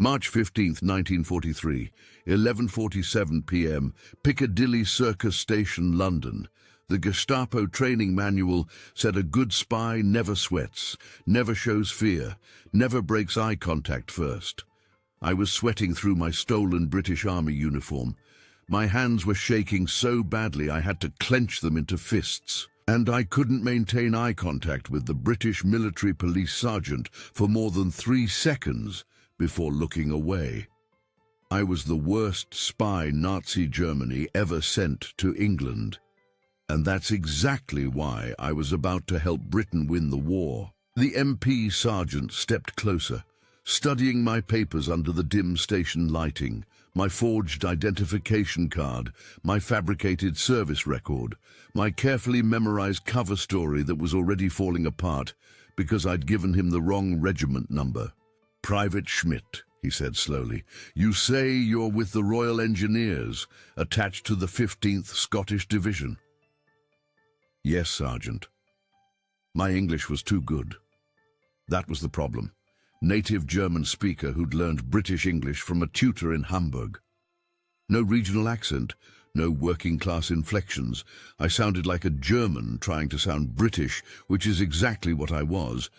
March 15th, 1943, 11:47 p.m., Piccadilly Circus Station, London. The Gestapo training manual said a good spy never sweats, never shows fear, never breaks eye contact first. I was sweating through my stolen British Army uniform. My hands were shaking so badly I had to clench them into fists. And I couldn't maintain eye contact with the British military police sergeant for more than 3 seconds before looking away. I was the worst spy Nazi Germany ever sent to England. And that's exactly why I was about to help Britain win the war. The MP sergeant stepped closer, studying my papers under the dim station lighting, my forged identification card, my fabricated service record, my carefully memorized cover story that was already falling apart because I'd given him the wrong regiment number. "Private Schmidt," he said slowly, "you say you're with the Royal Engineers, attached to the 15th Scottish Division." "Yes, Sergeant." My English was too good. That was the problem. Native German speaker who'd learned British English from a tutor in Hamburg. No regional accent, no working-class inflections. I sounded like a German trying to sound British, which is exactly what I was.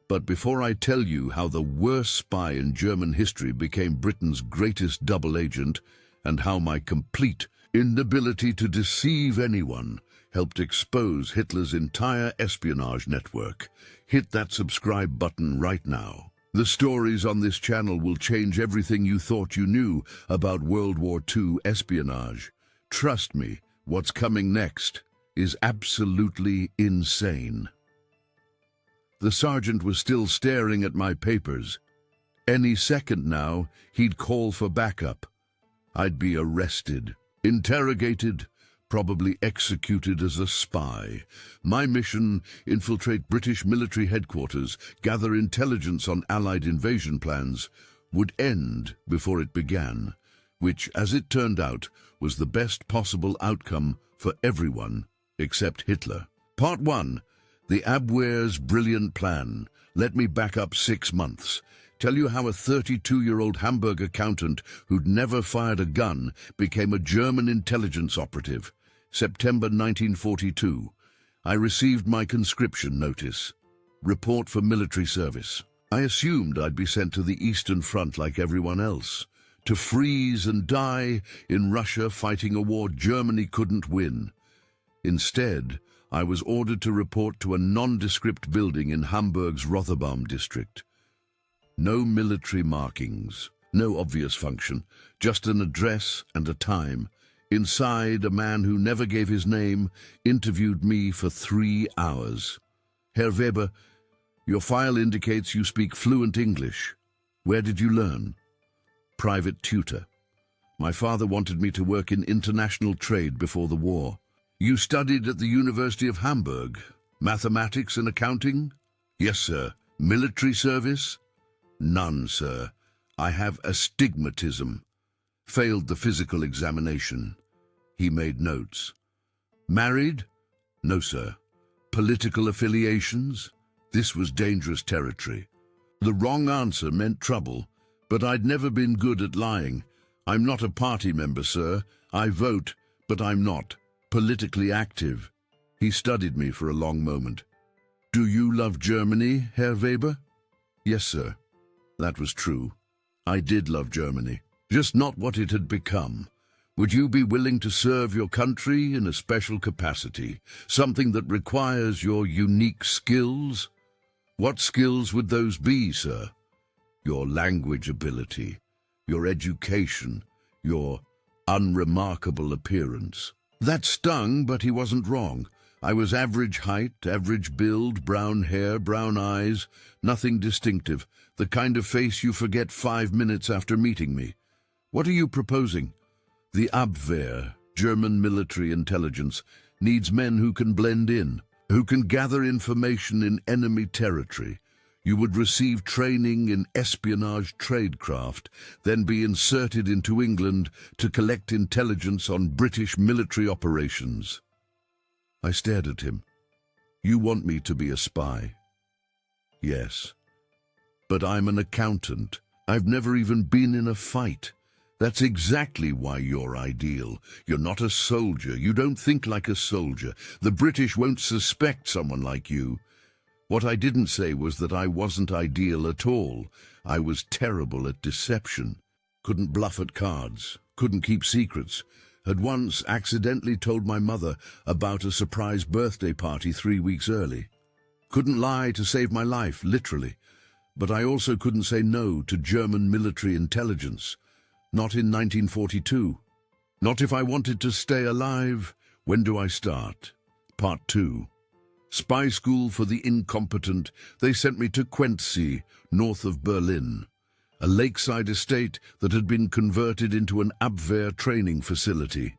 But before I tell you how the worst spy in German history became Britain's greatest double agent, and how my complete inability to deceive anyone helped expose Hitler's entire espionage network, hit that subscribe button right now. The stories on this channel will change everything you thought you knew about World War II espionage. Trust me, what's coming next is absolutely insane. The sergeant was still staring at my papers. Any second now, he'd call for backup. I'd be arrested, interrogated, probably executed as a spy. My mission: infiltrate British military headquarters, gather intelligence on Allied invasion plans, would end before it began, which, as it turned out, was the best possible outcome for everyone except Hitler. Part 1. The Abwehr's brilliant plan. Let me back up 6 months. Tell you how a 32-year-old Hamburg accountant who'd never fired a gun became a German intelligence operative. September 1942. I received my conscription notice. Report for military service. I assumed I'd be sent to the Eastern Front like everyone else, to freeze and die in Russia fighting a war Germany couldn't win. Instead, I was ordered to report to a nondescript building in Hamburg's Rotherbaum district. No military markings, no obvious function, just an address and a time. Inside, a man who never gave his name interviewed me for 3 hours. "Herr Weber, your file indicates you speak fluent English. Where did you learn?" "Private tutor. My father wanted me to work in international trade before the war." "You studied at the University of Hamburg? Mathematics and accounting?" "Yes, sir." "Military service?" "None, sir. I have astigmatism. Failed the physical examination." He made notes. "Married?" "No, sir." "Political affiliations?" This was dangerous territory. The wrong answer meant trouble, but I'd never been good at lying. "I'm not a party member, sir. I vote, but I'm not politically active." He studied me for a long moment. "Do you love Germany, Herr Weber?" "Yes, sir." That was true. I did love Germany, just not what it had become. "Would you be willing to serve your country in a special capacity, something that requires your unique skills?" "What skills would those be, sir?" "Your language ability, your education, your unremarkable appearance." That stung, but he wasn't wrong. I was average height, average build, brown hair, brown eyes, nothing distinctive, the kind of face you forget 5 minutes after meeting me. "What are you proposing?" "The Abwehr, German military intelligence, needs men who can blend in, who can gather information in enemy territory. You would receive training in espionage tradecraft, then be inserted into England to collect intelligence on British military operations." I stared at him. "You want me to be a spy?" "Yes. But I'm an accountant, I've never even been in a fight. That's exactly why you're ideal. You're not a soldier. You don't think like a soldier. The British won't suspect someone like you. What I didn't say was that I wasn't ideal at all. I was terrible at deception. Couldn't bluff at cards. Couldn't keep secrets. Had once accidentally told my mother about a surprise birthday party 3 weeks early. Couldn't lie to save my life, literally. But I also couldn't say no to German military intelligence. Not in 1942. Not if I wanted to stay alive. When do I start? Part 2. Spy school for the incompetent. They sent me to Quentzsee, north of Berlin, a lakeside estate that had been converted into an Abwehr training facility.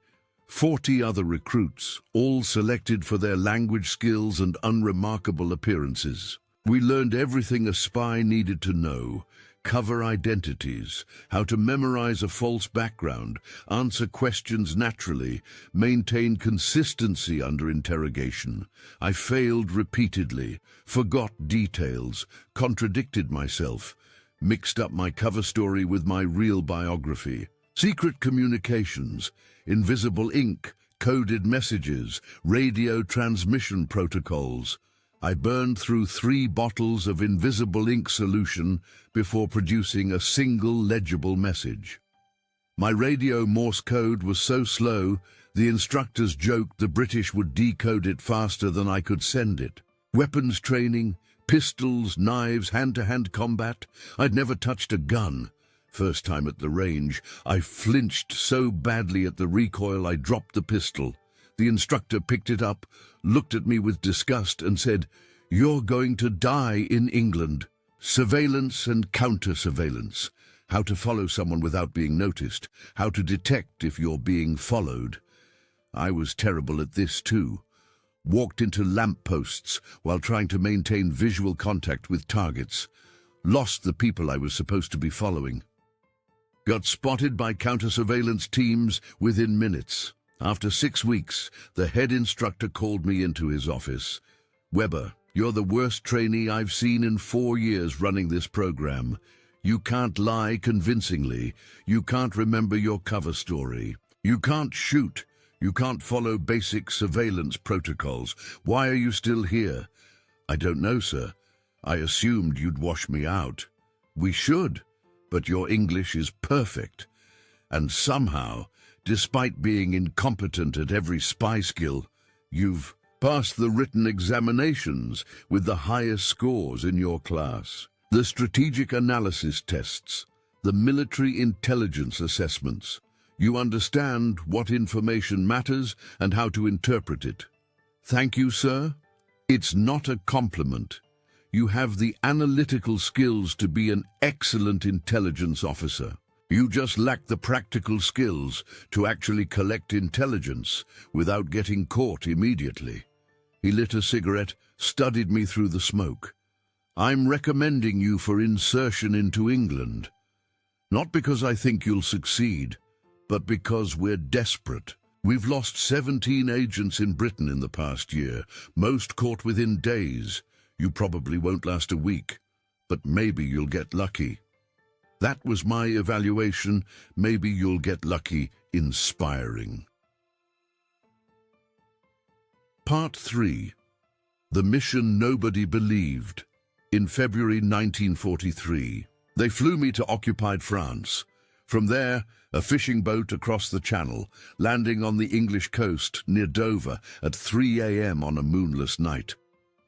40 other recruits, all selected for their language skills and unremarkable appearances. We learned everything a spy needed to know: cover identities, how to memorize a false background, answer questions naturally, maintain consistency under interrogation. I failed repeatedly, forgot details, contradicted myself, mixed up my cover story with my real biography. Secret communications, invisible ink, coded messages, radio transmission protocols. I burned through 3 bottles of invisible ink solution before producing a single legible message. My radio Morse code was so slow, the instructors joked the British would decode it faster than I could send it. Weapons training, pistols, knives, hand-to-hand combat. I'd never touched a gun. First time at the range, I flinched so badly at the recoil I dropped the pistol. The instructor picked it up, looked at me with disgust and said, "You're going to die in England." Surveillance and counter-surveillance. How to follow someone without being noticed. How to detect if you're being followed. I was terrible at this too. Walked into lampposts while trying to maintain visual contact with targets. Lost the people I was supposed to be following. Got spotted by counter-surveillance teams within minutes. After 6 weeks, the head instructor called me into his office. "Weber, you're the worst trainee I've seen in 4 years running this program. You can't lie convincingly. You can't remember your cover story. You can't shoot. You can't follow basic surveillance protocols. Why are you still here?" "I don't know, sir. I assumed you'd wash me out." "We should, but your English is perfect. And somehow, despite being incompetent at every spy skill, you've passed the written examinations with the highest scores in your class. The strategic analysis tests, the military intelligence assessments. You understand what information matters and how to interpret it." "Thank you, sir. It's not a compliment. You have the analytical skills to be an excellent intelligence officer. You just lack the practical skills to actually collect intelligence without getting caught immediately." He lit a cigarette, studied me through the smoke. "I'm recommending you for insertion into England. Not because I think you'll succeed, but because we're desperate. We've lost 17 agents in Britain in the past year, most caught within days. You probably won't last a week, but maybe you'll get lucky." That was my evaluation. Maybe you'll get lucky. Inspiring. Part 3. The mission nobody believed. In February 1943, they flew me to occupied France. From there, a fishing boat across the Channel, landing on the English coast near Dover at 3 a.m. on a moonless night.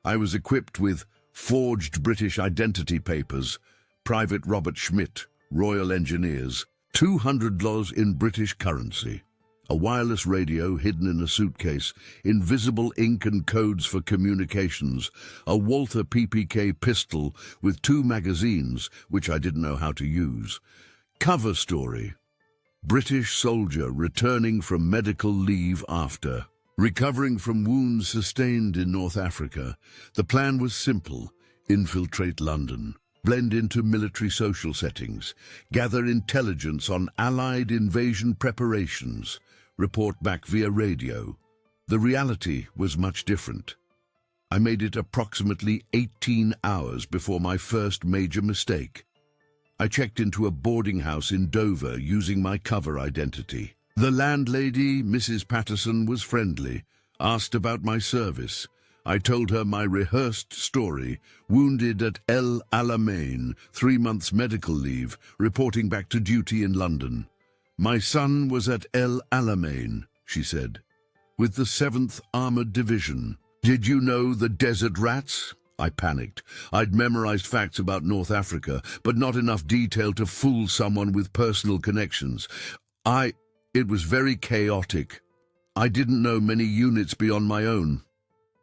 I was equipped with forged British identity papers, Private Robert Schmidt, Royal Engineers, $200 in British currency, a wireless radio hidden in a suitcase, invisible ink and codes for communications, a Walther PPK pistol with 2 magazines, which I didn't know how to use. Cover story: British soldier returning from medical leave after recovering from wounds sustained in North Africa. The plan was simple: infiltrate London, blend into military social settings, gather intelligence on Allied invasion preparations, report back via radio. The reality was much different. I made it approximately 18 hours before my first major mistake. I checked into a boarding house in Dover using my cover identity. The landlady, Mrs. Patterson, was friendly, asked about my service. I told her my rehearsed story, wounded at El Alamein, 3 months medical leave, reporting back to duty in London. My son was at El Alamein, she said, with the 7th Armoured Division. Did you know the desert rats? I panicked. I'd memorized facts about North Africa, but not enough detail to fool someone with personal connections. It was very chaotic. I didn't know many units beyond my own.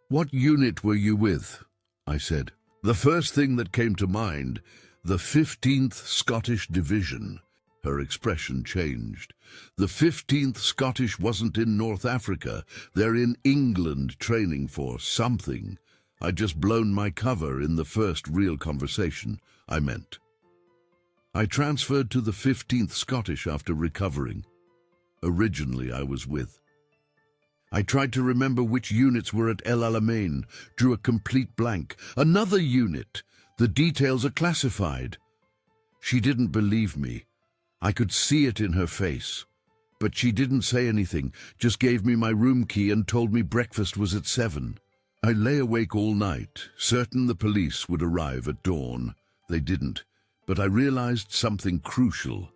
What unit were you with? I said. The first thing that came to mind, the 15th Scottish Division. Her expression changed. The 15th Scottish wasn't in North Africa. They're in England training for something. I'd just blown my cover in the first real conversation, I meant. I transferred to the 15th Scottish after recovering. Originally, I was with. I tried to remember which units were at El Alamein, drew a complete blank. Another unit! The details are classified. She didn't believe me. I could see it in her face. But she didn't say anything, just gave me my room key and told me breakfast was at 7. I lay awake all night, certain the police would arrive at dawn. They didn't, but I realized something crucial.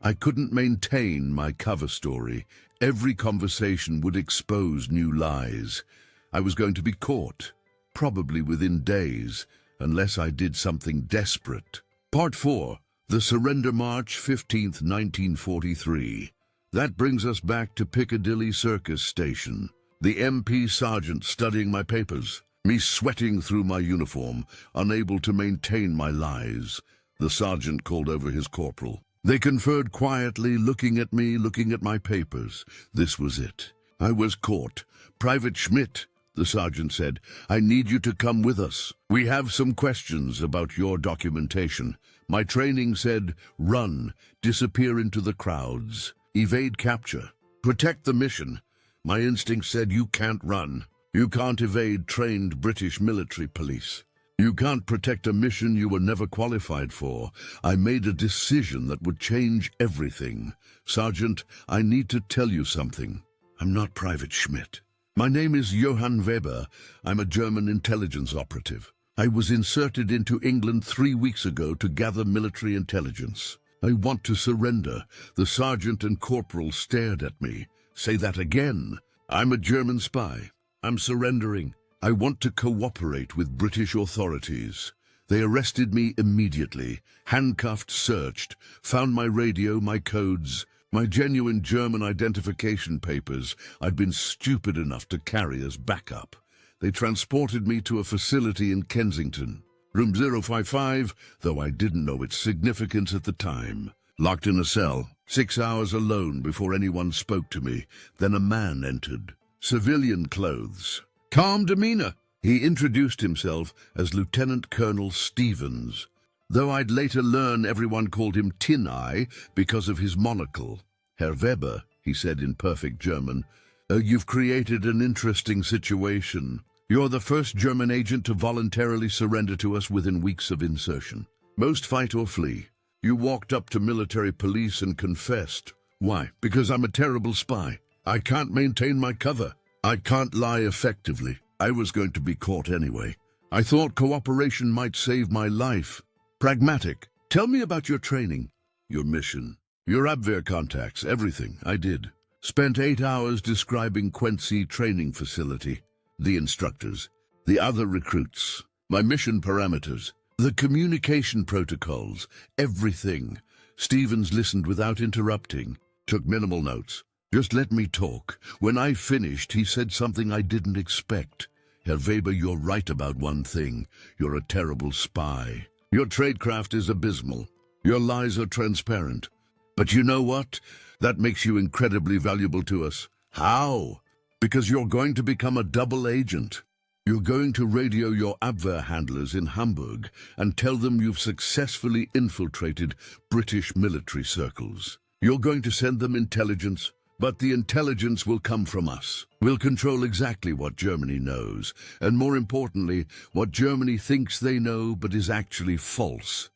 I couldn't maintain my cover story. Every conversation would expose new lies. I was going to be caught, probably within days, unless I did something desperate. Part 4. The Surrender March, 15th, 1943. That brings us back to Piccadilly Circus station. The MP sergeant studying my papers. Me sweating through my uniform, unable to maintain my lies. The sergeant called over his corporal. They conferred quietly, looking at me, looking at my papers. This was it. I was caught. Private Schmidt, the sergeant said, I need you to come with us. We have some questions about your documentation. My training said, run, disappear into the crowds, evade capture, protect the mission. My instinct said, you can't run. You can't evade trained British military police. You can't protect a mission you were never qualified for. I made a decision that would change everything. Sergeant, I need to tell you something. I'm not Private Schmidt. My name is Johann Weber. I'm a German intelligence operative. I was inserted into England 3 weeks ago to gather military intelligence. I want to surrender. The sergeant and corporal stared at me. Say that again. I'm a German spy. I'm surrendering. I want to cooperate with British authorities. They arrested me immediately, handcuffed, searched, found my radio, my codes, my genuine German identification papers I'd been stupid enough to carry as backup. They transported me to a facility in Kensington, room 055, though I didn't know its significance at the time. Locked in a cell, 6 hours alone before anyone spoke to me. Then a man entered, civilian clothes. Calm demeanor. He introduced himself as Lieutenant Colonel Stevens, though I'd later learn everyone called him Tin Eye because of his monocle. Herr Weber, he said in perfect German, you've created an interesting situation. You're the first German agent to voluntarily surrender to us within weeks of insertion. Most fight or flee. You walked up to military police and confessed. Why? Because I'm a terrible spy. I can't maintain my cover. I can't lie effectively. I was going to be caught anyway. I thought cooperation might save my life. Pragmatic. Tell me about your training, your mission, your Abwehr contacts, everything. I did. Spent 8 hours describing Quincy training facility, the instructors, the other recruits, my mission parameters, the communication protocols, everything. Stevens listened without interrupting, took minimal notes. Just let me talk. When I finished, he said something I didn't expect. Herr Weber, you're right about one thing. You're a terrible spy. Your tradecraft is abysmal. Your lies are transparent. But you know what? That makes you incredibly valuable to us. How? Because you're going to become a double agent. You're going to radio your Abwehr handlers in Hamburg and tell them you've successfully infiltrated British military circles. You're going to send them intelligence, but the intelligence will come from us. We'll control exactly what Germany knows, and more importantly, what Germany thinks they know but is actually false.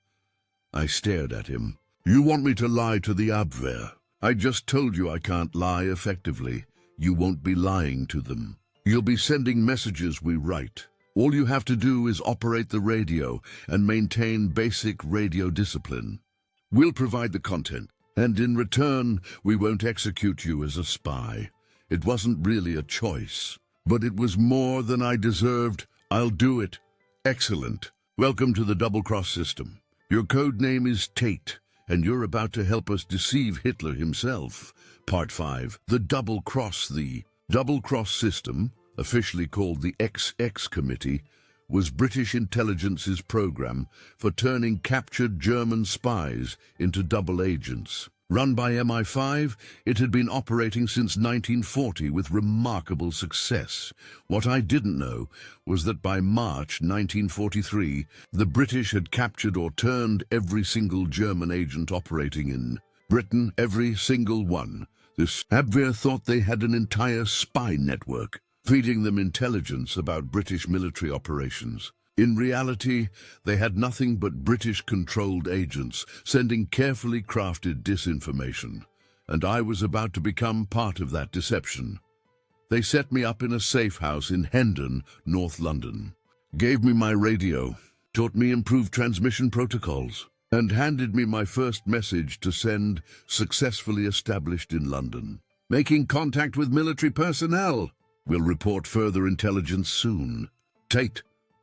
I stared at him. You want me to lie to the Abwehr? I just told you I can't lie effectively. You won't be lying to them. You'll be sending messages we write. All you have to do is operate the radio and maintain basic radio discipline. We'll provide the content, and in return, we won't execute you as a spy. It wasn't really a choice, but it was more than I deserved. I'll do it. Excellent. Welcome to the double-cross system. Your code name is Tate, and you're about to help us deceive Hitler himself. Part 5. The double-cross. The double-cross system, officially called the XX Committee, was British intelligence's program for turning captured German spies into double agents. Run by MI5, it had been operating since 1940 with remarkable success. What I didn't know was that by March 1943, the British had captured or turned every single German agent operating in Britain, every single one. This Abwehr thought they had an entire spy network, feeding them intelligence about British military operations. In reality, they had nothing but British-controlled agents sending carefully crafted disinformation, and I was about to become part of that deception. They set me up in a safe house in Hendon, North London, gave me my radio, taught me improved transmission protocols, and handed me my first message to send, successfully established in London. Making contact with military personnel. We'll report further intelligence soon. Tate.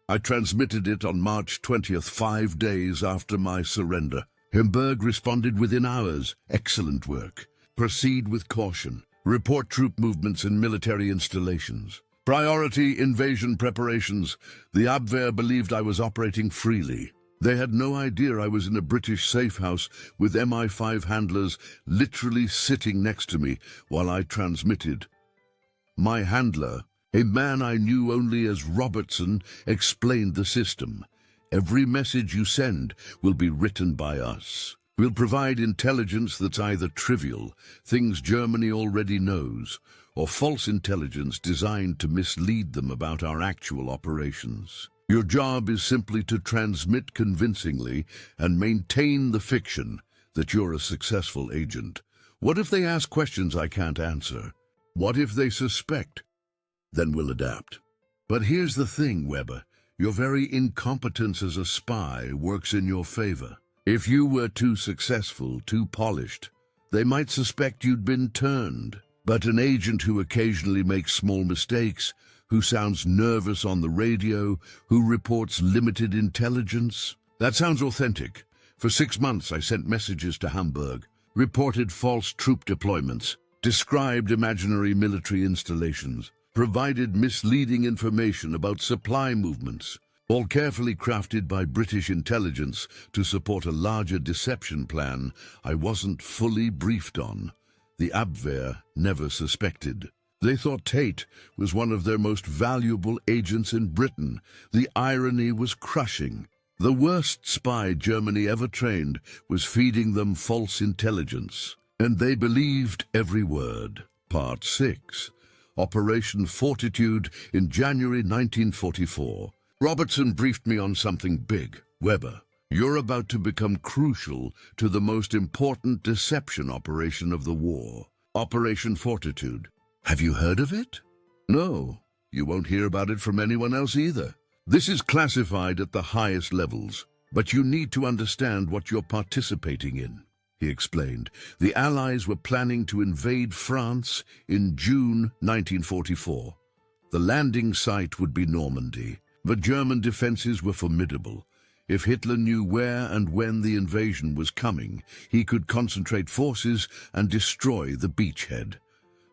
I transmitted it on March 20th, 5 days after my surrender. Hamburg responded within hours. Excellent work. Proceed with caution. Report troop movements in military installations. Priority invasion preparations. The Abwehr believed I was operating freely. They had no idea I was in a British safe house with MI5 handlers literally sitting next to me while I transmitted. My handler, a man I knew only as Robertson, explained the system. Every message you send will be written by us. We'll provide intelligence that's either trivial, things Germany already knows, or false intelligence designed to mislead them about our actual operations. Your job is simply to transmit convincingly and maintain the fiction that you're a successful agent. What if they ask questions I can't answer? What if they suspect? Then we'll adapt. But here's the thing, Weber. Your very incompetence as a spy works in your favor. If you were too successful, too polished, they might suspect you'd been turned. But an agent who occasionally makes small mistakes, who sounds nervous on the radio, who reports limited intelligence, that sounds authentic. For 6 months I sent messages to Hamburg, reported false troop deployments, described imaginary military installations, provided misleading information about supply movements, all carefully crafted by British intelligence to support a larger deception plan I wasn't fully briefed on. The Abwehr never suspected. They thought Tate was one of their most valuable agents in Britain. The irony was crushing. The worst spy Germany ever trained was feeding them false intelligence, and they believed every word. Part 6. Operation Fortitude in January 1944. Robertson briefed me on something big. Weber, you're about to become crucial to the most important deception operation of the war. Operation Fortitude. Have you heard of it? No, you won't hear about it from anyone else either. This is classified at the highest levels, but you need to understand what you're participating in. He explained. The Allies were planning to invade France in June 1944. The landing site would be Normandy, but German defenses were formidable. If Hitler knew where and when the invasion was coming, he could concentrate forces and destroy the beachhead.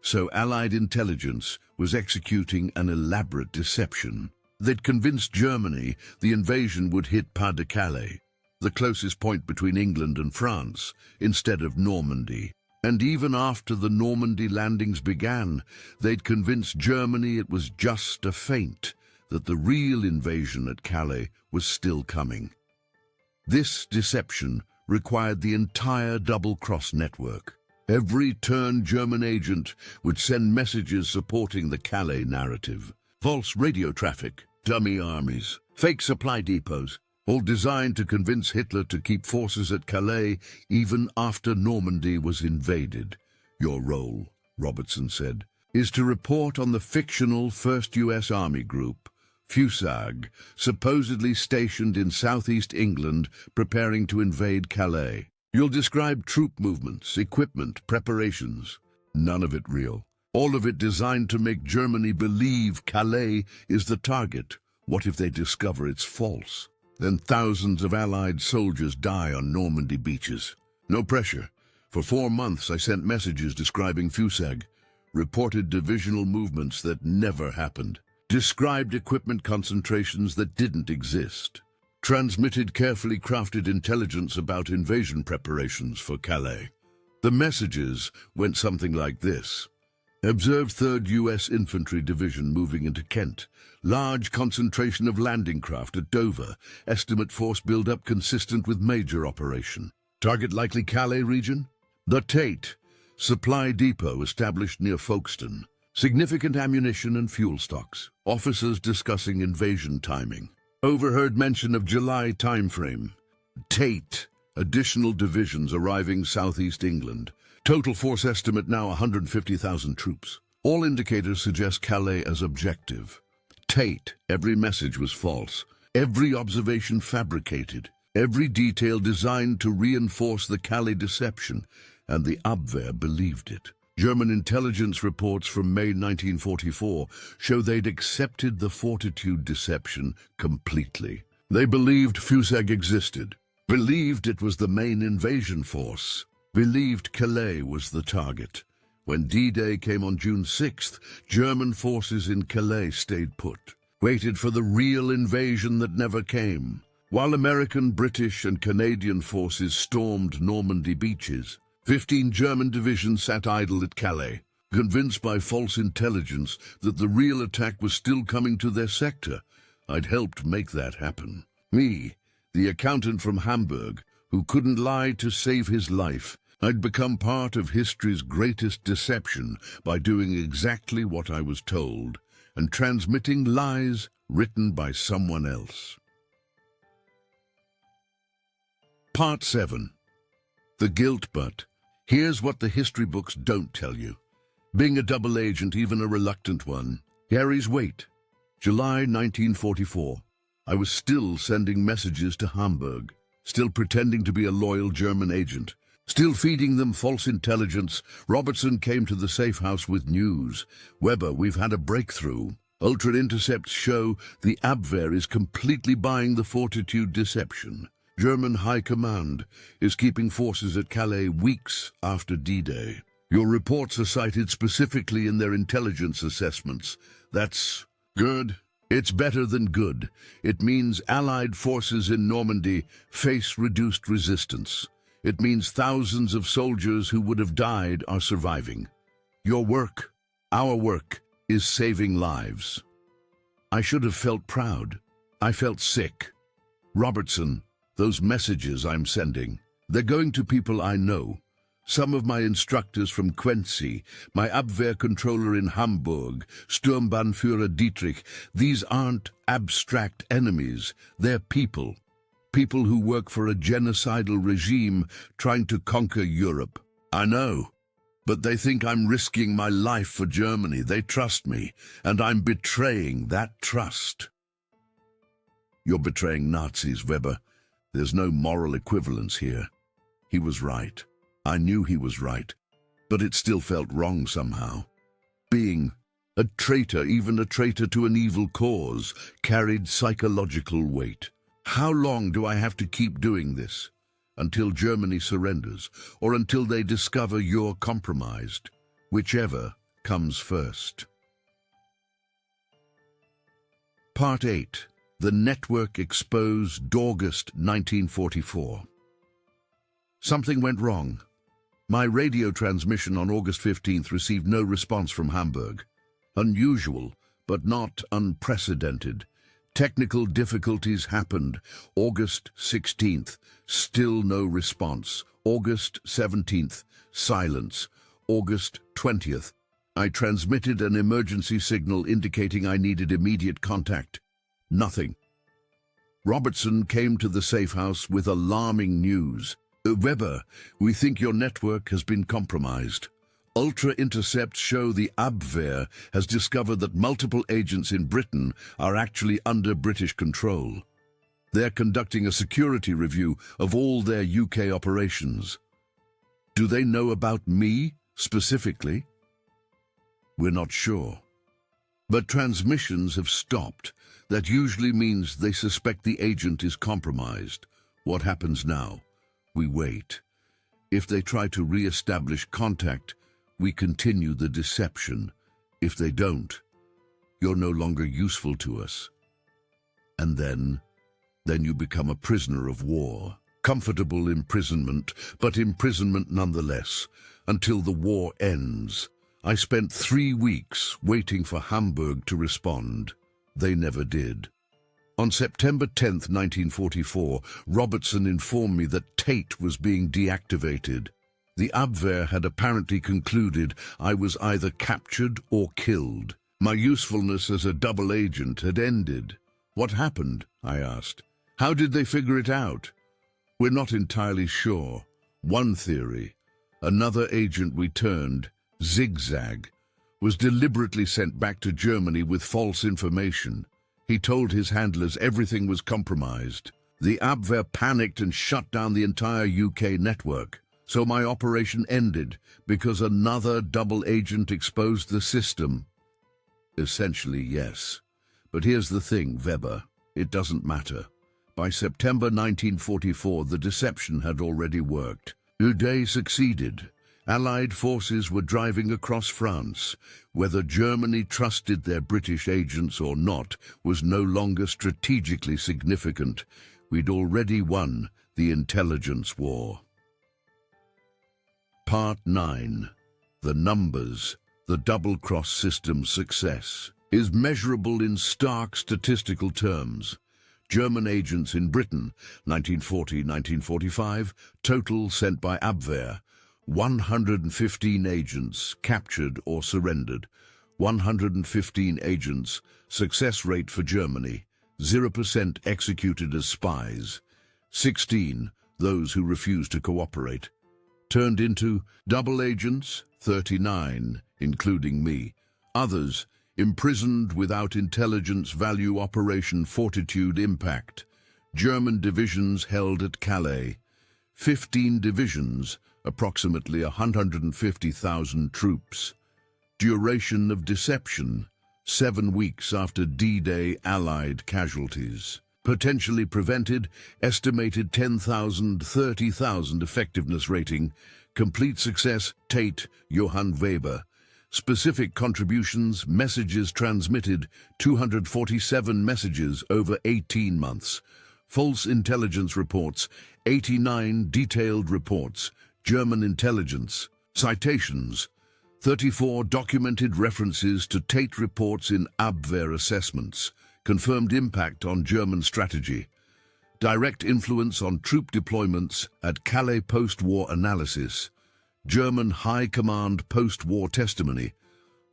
So Allied intelligence was executing an elaborate deception. They'd convinced Germany the invasion would hit Pas-de-Calais, the closest point between England and France, instead of Normandy. And even after the Normandy landings began, they'd convinced Germany it was just a feint, that the real invasion at Calais was still coming. This deception required the entire double-cross network. Every turned German agent would send messages supporting the Calais narrative. False radio traffic, dummy armies, fake supply depots, all designed to convince Hitler to keep forces at Calais even after Normandy was invaded. Your role, Robertson said, is to report on the fictional 1st U.S. Army Group, FUSAG, supposedly stationed in southeast England, preparing to invade Calais. You'll describe troop movements, equipment, preparations. None of it real. All of it designed to make Germany believe Calais is the target. What if they discover it's false? Then thousands of Allied soldiers die on Normandy beaches. No pressure. For 4 months I sent messages describing FUSAG, reported divisional movements that never happened, described equipment concentrations that didn't exist, transmitted carefully crafted intelligence about invasion preparations for Calais. The messages went something like this. Observed 3rd U.S. Infantry Division moving into Kent. Large concentration of landing craft at Dover. Estimate force build-up consistent with major operation. Target likely Calais region? The Tate. Supply depot established near Folkestone. Significant ammunition and fuel stocks. Officers discussing invasion timing. Overheard mention of July timeframe. Tate. Additional divisions arriving southeast England. Total force estimate now 150,000 troops. All indicators suggest Calais as objective. Tate. Every message was false. Every observation fabricated. Every detail designed to reinforce the Calais deception. And the Abwehr believed it. German intelligence reports from May 1944 show they'd accepted the fortitude deception completely. They believed FUSAG existed, believed it was the main invasion force, believed Calais was the target. When D-Day came on June 6th, German forces in Calais stayed put, waited for the real invasion that never came, while American, British and Canadian forces stormed Normandy beaches. 15 German divisions sat idle at Calais, convinced by false intelligence that the real attack was still coming to their sector. I'd helped make that happen. Me, the accountant from Hamburg, who couldn't lie to save his life. I'd become part of history's greatest deception by doing exactly what I was told and transmitting lies written by someone else. Part 7. The Guilt But. Here's what the history books don't tell you. Being a double agent, even a reluctant one, carries weight. July 1944. I was still sending messages to Hamburg, still pretending to be a loyal German agent, still feeding them false intelligence. Robertson came to the safe house with news. Weber, we've had a breakthrough. Ultra intercepts show the Abwehr is completely buying the fortitude deception. German High Command is keeping forces at Calais weeks after D-Day. Your reports are cited specifically in their intelligence assessments. That's good. It's better than good. It means Allied forces in Normandy face reduced resistance. It means thousands of soldiers who would have died are surviving. Your work, our work, is saving lives. I should have felt proud. I felt sick. Robertson, those messages I'm sending, they're going to people I know. Some of my instructors from Quincy, my Abwehr controller in Hamburg, Sturmbannführer Dietrich. These aren't abstract enemies. They're people. People who work for a genocidal regime trying to conquer Europe. I know. But they think I'm risking my life for Germany. They trust me, and I'm betraying that trust. You're betraying Nazis, Weber. There's no moral equivalence here. He was right. I knew he was right, but it still felt wrong somehow. Being a traitor, even a traitor to an evil cause, carried psychological weight. How long do I have to keep doing this? Until Germany surrenders, or until they discover you're compromised? Whichever comes first. Part 8. The Network Exposed, August 1944. Something went wrong. My radio transmission on August 15th received no response from Hamburg. Unusual, but not unprecedented. Technical difficulties happened. August 16th, still no response. August 17th, silence. August 20th, I transmitted an emergency signal indicating I needed immediate contact. Nothing. Robertson came to the safe house with alarming news. Weber, we think your network has been compromised. Ultra intercepts show the Abwehr has discovered that multiple agents in Britain are actually under British control. They're conducting a security review of all their UK operations. Do they know about me, specifically? We're not sure. But transmissions have stopped. That usually means they suspect the agent is compromised. What happens now? We wait. If they try to re-establish contact, we continue the deception. If they don't, you're no longer useful to us. And then you become a prisoner of war. Comfortable imprisonment, but imprisonment nonetheless, until the war ends. I spent 3 weeks waiting for Hamburg to respond. They never did. On September 10th, 1944, Robertson informed me that Tate was being deactivated. The Abwehr had apparently concluded I was either captured or killed. My usefulness as a double agent had ended. What happened? I asked. How did they figure it out? We're not entirely sure. One theory, another agent we turned, Zigzag, was deliberately sent back to Germany with false information. He told his handlers everything was compromised. The Abwehr panicked and shut down the entire UK network. So my operation ended because another double agent exposed the system. Essentially, yes. But here's the thing, Weber. It doesn't matter. By September 1944, the deception had already worked. Uday succeeded. Allied forces were driving across France. Whether Germany trusted their British agents or not was no longer strategically significant. We'd already won the intelligence war. Part 9. The numbers. The double-cross system's success is measurable in stark statistical terms. German agents in Britain, 1940-1945, total sent by Abwehr, 115 agents captured or surrendered. 115 agents, success rate for Germany, 0% executed as spies. 16, those who refused to cooperate. Turned into double agents, 39, including me. Others, imprisoned without intelligence value Operation Fortitude impact. German divisions held at Calais. 15 divisions, approximately 150,000 troops. Duration of deception, 7 weeks after D-Day Allied casualties. Potentially prevented, estimated 10,000, 30,000 effectiveness rating. Complete success, Tate, Johann Weber. Specific contributions, messages transmitted, 247 messages over 18 months. False intelligence reports, 89 detailed reports. German intelligence. Citations, 34 documented references to Tate reports in Abwehr assessments. Confirmed impact on German strategy. Direct influence on troop deployments at Calais post-war analysis. German High Command post-war testimony.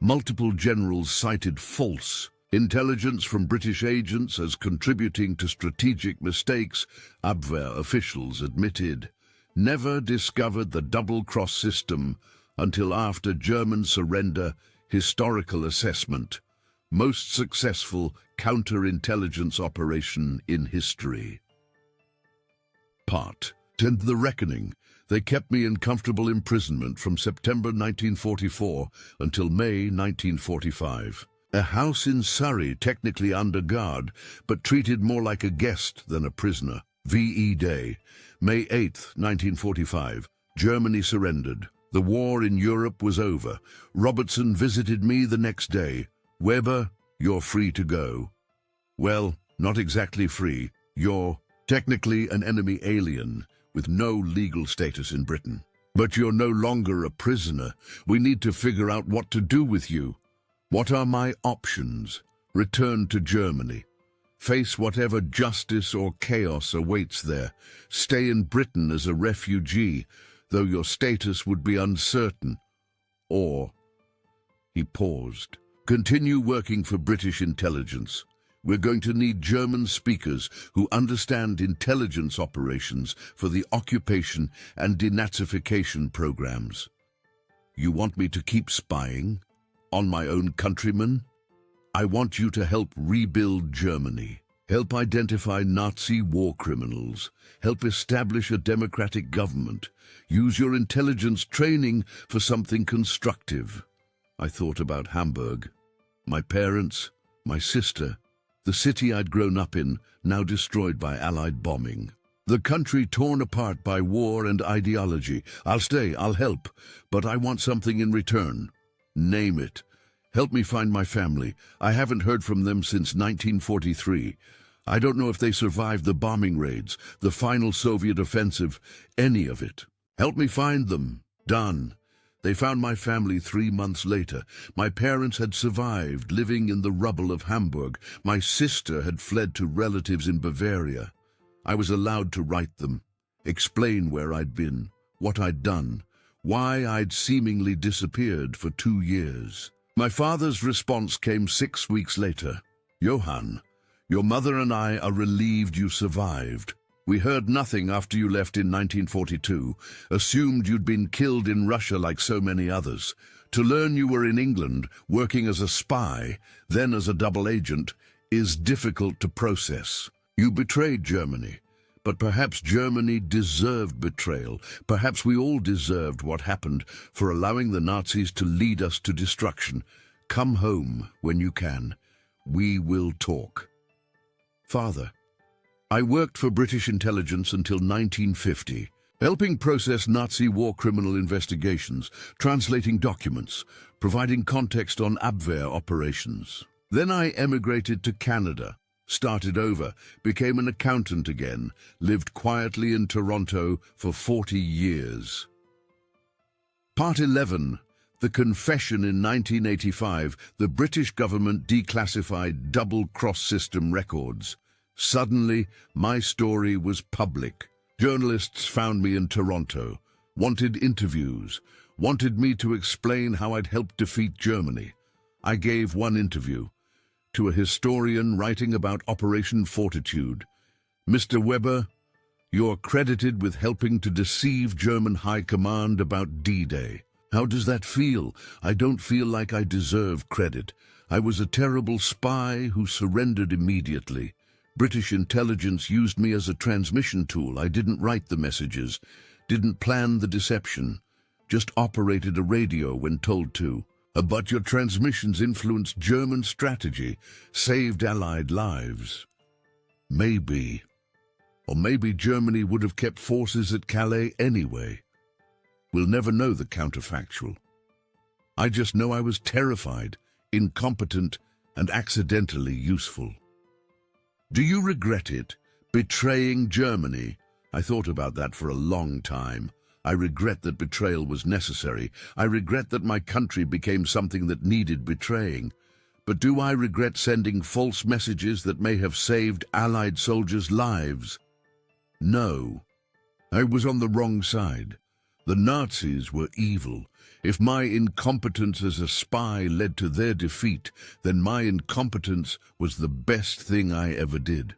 Multiple generals cited false intelligence from British agents as contributing to strategic mistakes, Abwehr officials admitted. Never discovered the double-cross system until after German surrender. Historical assessment. Most successful counter-intelligence operation in history. Part 10. The Reckoning. They kept me in comfortable imprisonment from September 1944 until May 1945. A house in Surrey, technically under guard, but treated more like a guest than a prisoner. VE Day, May 8, 1945. Germany surrendered. The war in Europe was over. Robertson visited me the next day. Weber, you're free to go. Well, not exactly free. You're technically an enemy alien with no legal status in Britain. But you're no longer a prisoner. We need to figure out what to do with you. What are my options? Return to Germany. Face whatever justice or chaos awaits there. Stay in Britain as a refugee, though your status would be uncertain. Or, he paused, continue working for British intelligence. We're going to need German speakers who understand intelligence operations for the occupation and denazification programs. You want me to keep spying on my own countrymen? I want you to help rebuild Germany, help identify Nazi war criminals, help establish a democratic government, use your intelligence training for something constructive. I thought about Hamburg, my parents, my sister, the city I'd grown up in, now destroyed by Allied bombing. The country torn apart by war and ideology. I'll stay, I'll help, but I want something in return. Name it. Help me find my family. I haven't heard from them since 1943. I don't know if they survived the bombing raids, the final Soviet offensive, any of it. Help me find them. Done. They found my family 3 months later. My parents had survived, living in the rubble of Hamburg. My sister had fled to relatives in Bavaria. I was allowed to write them, explain where I'd been, what I'd done, why I'd seemingly disappeared for 2 years. My father's response came 6 weeks later. Johann, your mother and I are relieved you survived. We heard nothing after you left in 1942, assumed you'd been killed in Russia like so many others. To learn you were in England, working as a spy, then as a double agent, is difficult to process. You betrayed Germany, but perhaps Germany deserved betrayal. Perhaps we all deserved what happened for allowing the Nazis to lead us to destruction. Come home when you can. We will talk. Father, I worked for British intelligence until 1950, helping process Nazi war criminal investigations, translating documents, providing context on Abwehr operations. Then I emigrated to Canada, started over, became an accountant again, lived quietly in Toronto for 40 years. Part 11. The confession in 1985, the British government declassified double-cross system records. Suddenly, my story was public. Journalists found me in Toronto, wanted interviews, wanted me to explain how I'd helped defeat Germany. I gave one interview to a historian writing about Operation Fortitude. Mr. Weber, you're credited with helping to deceive German High Command about D-Day. How does that feel? I don't feel like I deserve credit. I was a terrible spy who surrendered immediately. British intelligence used me as a transmission tool. I didn't write the messages, didn't plan the deception, just operated a radio when told to. But your transmissions influenced German strategy, saved Allied lives. Maybe. Or maybe Germany would have kept forces at Calais anyway. We'll never know the counterfactual. I just know I was terrified, incompetent, and accidentally useful. Do you regret it, betraying Germany? I thought about that for a long time. I regret that betrayal was necessary. I regret that my country became something that needed betraying. But do I regret sending false messages that may have saved Allied soldiers' lives? No. I was on the wrong side. The Nazis were evil. If my incompetence as a spy led to their defeat, then my incompetence was the best thing I ever did.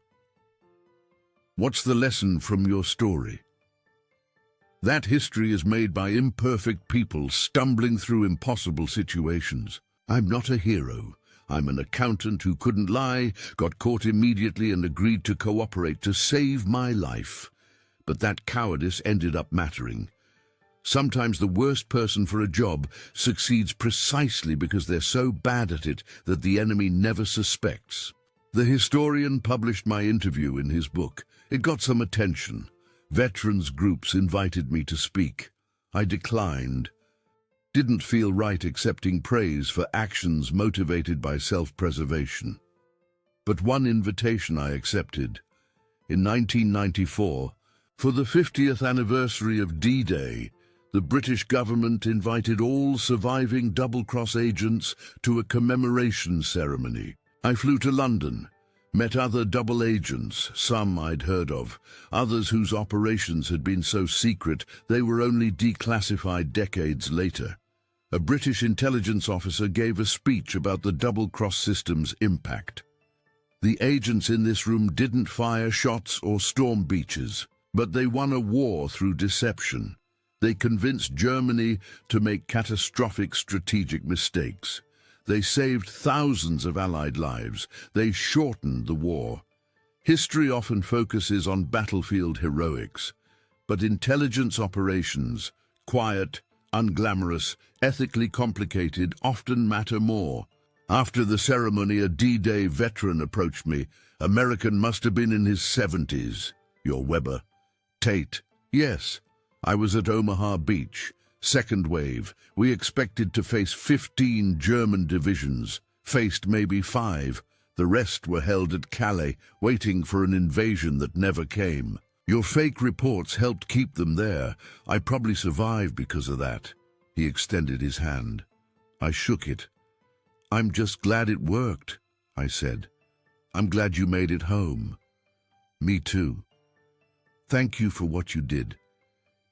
What's the lesson from your story? That history is made by imperfect people stumbling through impossible situations. I'm not a hero. I'm an accountant who couldn't lie, got caught immediately and agreed to cooperate to save my life. But that cowardice ended up mattering. Sometimes the worst person for a job succeeds precisely because they're so bad at it that the enemy never suspects. The historian published my interview in his book. It got some attention. Veterans groups invited me to speak. I declined. Didn't feel right accepting praise for actions motivated by self-preservation. But one invitation I accepted. In 1994, for the 50th anniversary of D-Day, the British government invited all surviving double-cross agents to a commemoration ceremony. I flew to London, met other double agents, some I'd heard of, others whose operations had been so secret they were only declassified decades later. A British intelligence officer gave a speech about the double-cross system's impact. The agents in this room didn't fire shots or storm beaches, but they won a war through deception. They convinced Germany to make catastrophic strategic mistakes. They saved thousands of Allied lives. They shortened the war. History often focuses on battlefield heroics, but intelligence operations, quiet, unglamorous, ethically complicated, often matter more. After the ceremony, a D-Day veteran approached me. American, must have been in his 70s. Your Weber. Tate. Yes. I was at Omaha Beach. Second wave. We expected to face 15 German divisions. Faced maybe 5. The rest were held at Calais, waiting for an invasion that never came. Your fake reports helped keep them there. I probably survived because of that. He extended his hand. I shook it. I'm just glad it worked, I said. I'm glad you made it home. Me too. Thank you for what you did,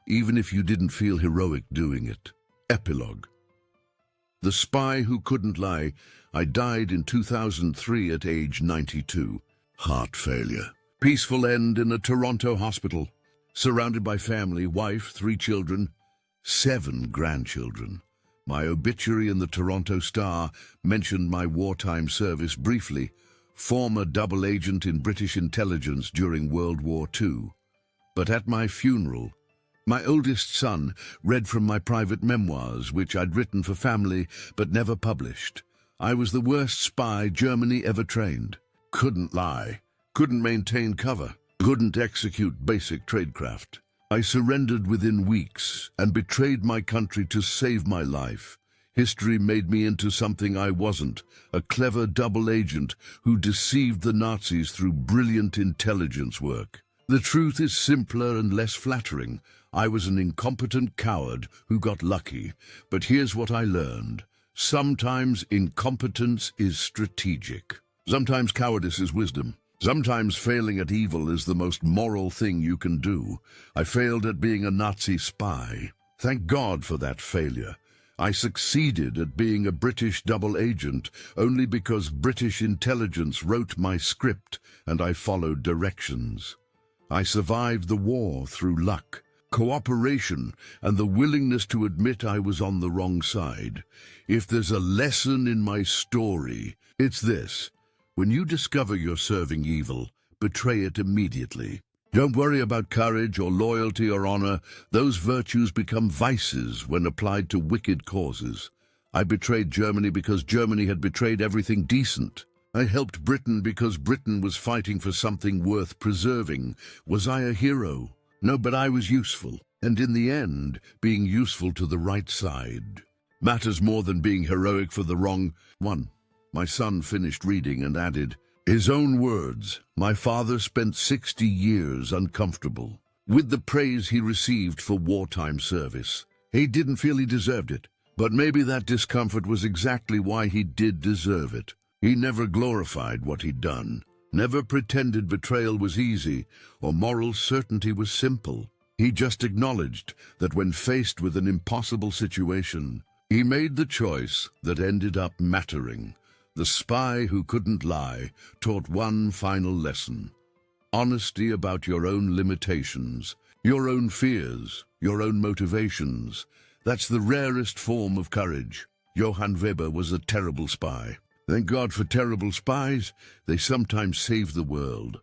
even if you didn't feel heroic doing it. Epilogue. The Spy Who Couldn't Lie. I died in 2003 at age 92. Heart failure. Peaceful end in a Toronto hospital. Surrounded by family, wife, 3 children, 7 grandchildren. My obituary in the Toronto Star mentioned my wartime service briefly. Former double agent in British intelligence during World War II. But at my funeral, my oldest son read from my private memoirs, which I'd written for family but never published. I was the worst spy Germany ever trained. Couldn't lie. Couldn't maintain cover. Couldn't execute basic tradecraft. I surrendered within weeks and betrayed my country to save my life. History made me into something I wasn't, a clever double agent who deceived the Nazis through brilliant intelligence work. The truth is simpler and less flattering. I was an incompetent coward who got lucky, but here's what I learned. Sometimes incompetence is strategic. Sometimes cowardice is wisdom. Sometimes failing at evil is the most moral thing you can do. I failed at being a Nazi spy. Thank God for that failure. I succeeded at being a British double agent only because British intelligence wrote my script and I followed directions. I survived the war through luck, cooperation, and the willingness to admit I was on the wrong side. If there's a lesson in my story, it's this. When you discover you're serving evil, betray it immediately. Don't worry about courage or loyalty or honor. Those virtues become vices when applied to wicked causes. I betrayed Germany because Germany had betrayed everything decent. I helped Britain because Britain was fighting for something worth preserving. Was I a hero? No, but I was useful. And in the end, being useful to the right side matters more than being heroic for the wrong one. My son finished reading and added, his own words, my father spent 60 years uncomfortable with the praise he received for wartime service. He didn't feel he deserved it, but maybe that discomfort was exactly why he did deserve it. He never glorified what he'd done, never pretended betrayal was easy or moral certainty was simple. He just acknowledged that when faced with an impossible situation, he made the choice that ended up mattering. The Spy Who Couldn't Lie taught one final lesson. Honesty about your own limitations, your own fears, your own motivations. That's the rarest form of courage. Johann Weber was a terrible spy. Thank God for terrible spies. They sometimes save the world.